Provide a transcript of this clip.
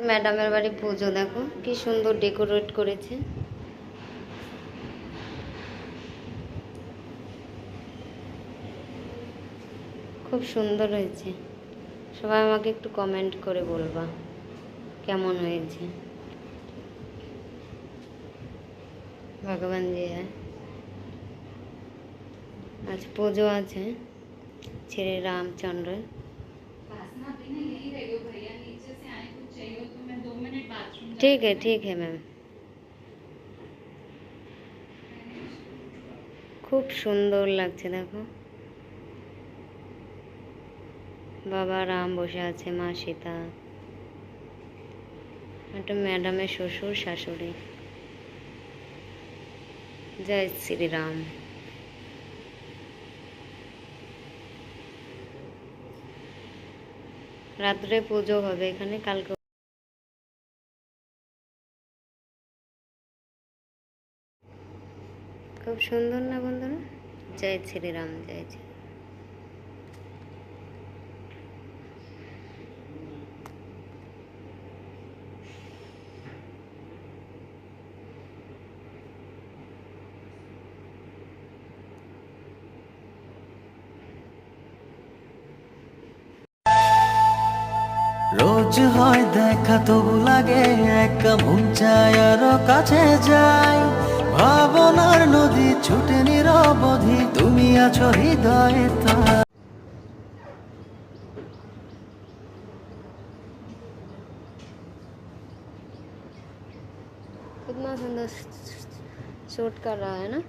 ম্যাডামের বাড়ি পুজো, দেখো কি সুন্দর ডেকোরেট করেছে। খুব সুন্দর হয়েছে। সবাই আমাকে একটু কমেন্ট করে বলবা কেমন হয়েছে। ভগবান জি, আজ পুজো আছে শ্রী রামচंद्र। ठीक है मैम। খুব সুন্দর লাগছে দেখো। বাবা রাম বসে আছে, মা সীতা, একটা ম্যাডামের শ্বশুর শাশুড়ি। জয় শ্রীরাম। রাত্রে পুজো হবে এখানে কালকে। খুব সুন্দর না বন্ধুরা? জয় শ্রীরাম, জয় শ্রী। রোজ হয় দেখা তবু লাগে একা, মন চায় আরো কাছে যাই। ভাবনার নদী ছুটে নিরবধি, তুমি আছো হৃদয়ে তাই। कितना सुंदर शूट कर रहा है ना।